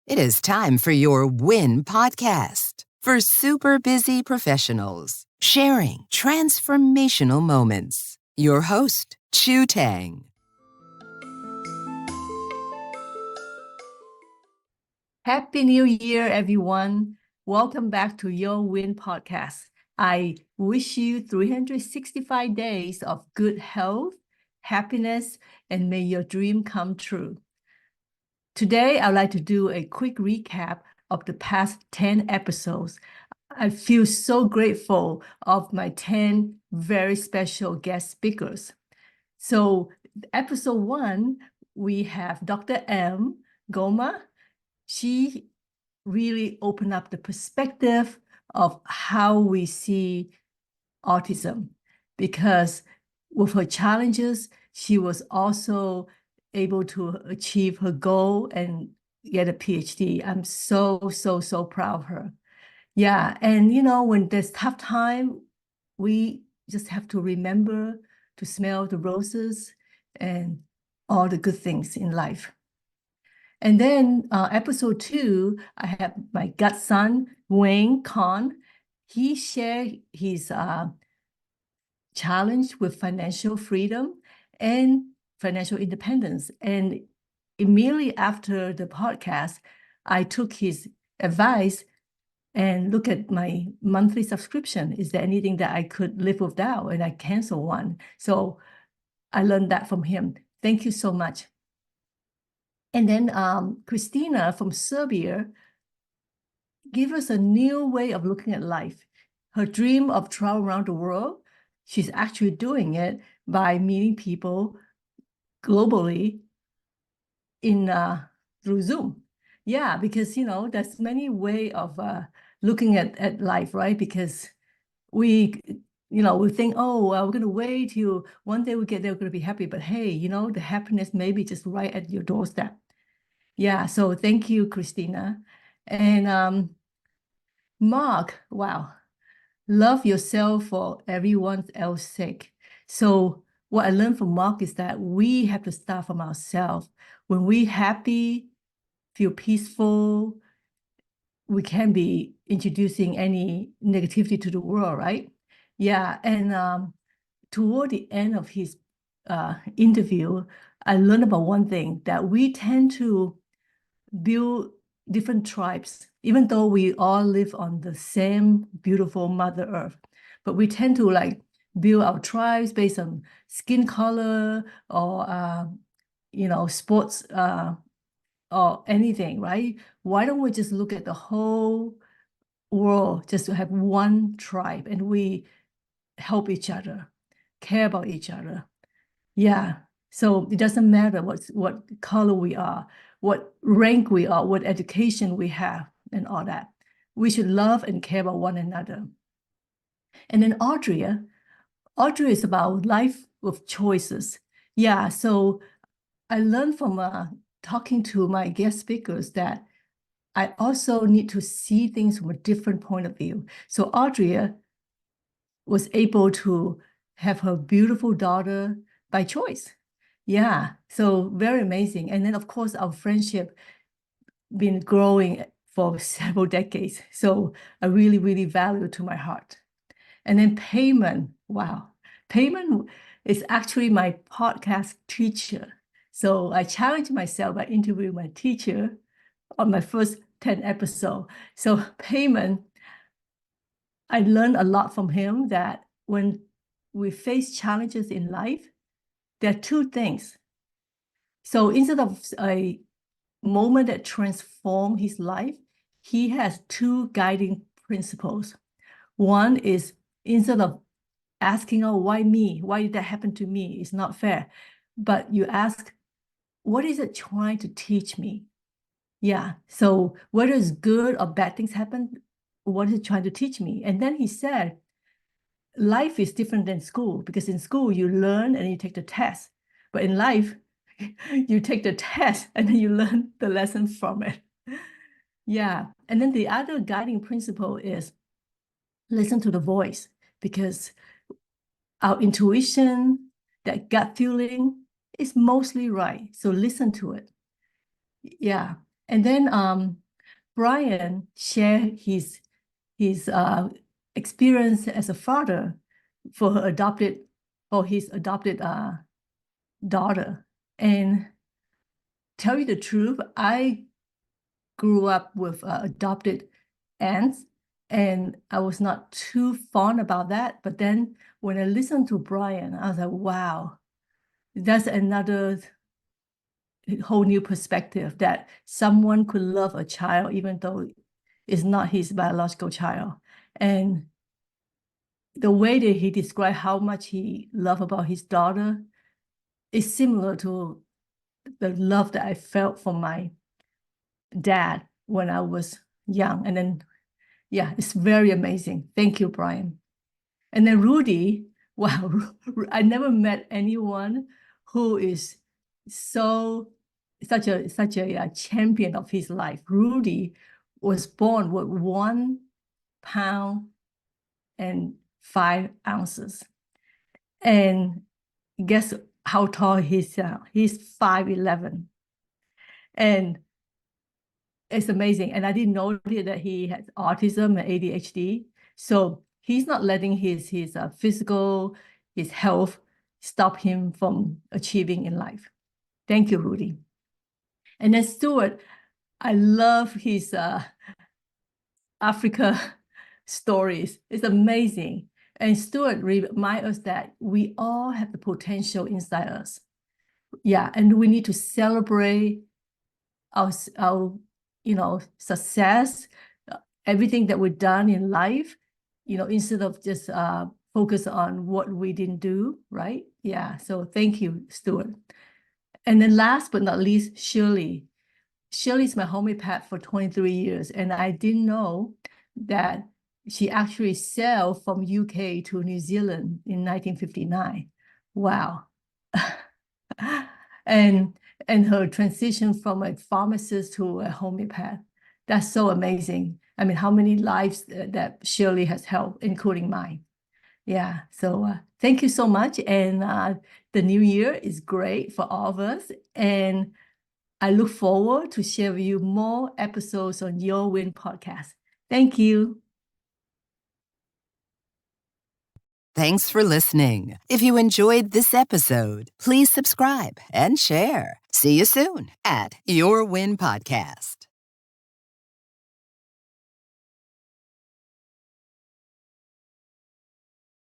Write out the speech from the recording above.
It is time for your WIN podcast for super busy professionals sharing transformational moments. Your host, Chu Tang. Happy New Year, everyone. Welcome back to your WIN podcast. I wish you 365 days of good health, happiness, and may your dream come true. Today, I'd like to do a quick recap of the past 10 episodes. I feel so grateful of my 10 very special guest speakers. So, episode 1, we have Dr. M. Goma. She really opened up the perspective of how we see autism, because with her challenges, she was also able to achieve her goal and get a PhD. I'm so proud of her. Yeah, and when there's tough time, we just have to remember to smell the roses and all the good things in life. And then episode 2, I have my godson, Wayne Kahn. He shared his challenge with financial freedom and financial independence. And immediately after the podcast, I took his advice and look at my monthly subscription. Is there anything that I could live without? And I canceled one. So I learned that from him. Thank you so much. And then Christina from Serbia gave us a new way of looking at life. Her dream of travel around the world, she's actually doing it by meeting people globally through Zoom. Yeah, because there's many way of looking at life, right? Because we think, oh, well, we're going to wait till one day we get there, we're going to be happy. But hey, the happiness may be just right at your doorstep. Yeah, so thank you, Christina. And Mark, wow, love yourself for everyone else's sake. So what I learned from Mark is that we have to start from ourselves. When we're happy, feel peaceful, we can't be introducing any negativity to the world, right? Yeah, and toward the end of his interview, I learned about one thing, that we tend to build different tribes, even though we all live on the same beautiful Mother Earth. But we tend to build our tribes based on skin color or sports or anything, right? Why don't we just look at the whole world just to have one tribe, and we help each other, care about each other? Yeah. So it doesn't matter what color we are, what rank we are, what education we have, and all that. We should love and care about one another. And then Audrey is about life with choices. Yeah. So I learned from talking to my guest speakers that I also need to see things from a different point of view. So Audrey was able to have her beautiful daughter by choice. Yeah, so very amazing. And then, of course, our friendship been growing for several decades. So I really value it to my heart. And then Payman, wow. Payman is actually my podcast teacher. So I challenged myself by interviewing my teacher on my first 10 episodes. So Payman, I learned a lot from him, that when we face challenges in life, there are two things. So instead of a moment that transformed his life, he has two guiding principles. One is, instead of asking, oh, why me? Why did that happen to me? It's not fair. But you ask, what is it trying to teach me? Yeah. So whether it's good or bad things happen, what is it trying to teach me? And then he said, life is different than school, because in school you learn and you take the test. But in life, you take the test and then you learn the lesson from it. Yeah. And then the other guiding principle is listen to the voice, because our intuition, that gut feeling, is mostly right. So listen to it. Yeah. And then Brian shared his experience as a father for his adopted daughter. And tell you the truth, I grew up with adopted aunts, and I was not too fond about that. But then when I listened to Brian, I was like, wow, that's another whole new perspective that someone could love a child even though it's not his biological child. And the way that he described how much he loved about his daughter is similar to the love that I felt from my dad when I was young. And then, yeah, it's very amazing. Thank you, Brian. And then Rudy, wow, I never met anyone who is such a champion of his life. Rudy was born with 1 pound and 5 ounces. And guess how tall he's 5'11". And it's amazing. And I didn't know that he has autism and ADHD. So he's not letting his physical, his health stop him from achieving in life. Thank you, Rudy. And then Stuart, I love his Africa stories. It's amazing. And Stuart reminds us that we all have the potential inside us. Yeah, and we need to celebrate our success, everything that we've done in life, instead of just focus on what we didn't do, right? Yeah, so thank you, Stuart. And then last but not least, Shirley. Shirley's my homeopath for 23 years, and I didn't know that she actually sailed from UK to New Zealand in 1959. Wow. and her transition from a pharmacist to a homeopath. That's so amazing. I mean, how many lives that Shirley has helped, including mine. Yeah, so thank you so much. And the new year is great for all of us. And I look forward to share with you more episodes on Your Win podcast. Thank you. Thanks for listening. If you enjoyed this episode, please subscribe and share. See you soon at Your Win Podcast.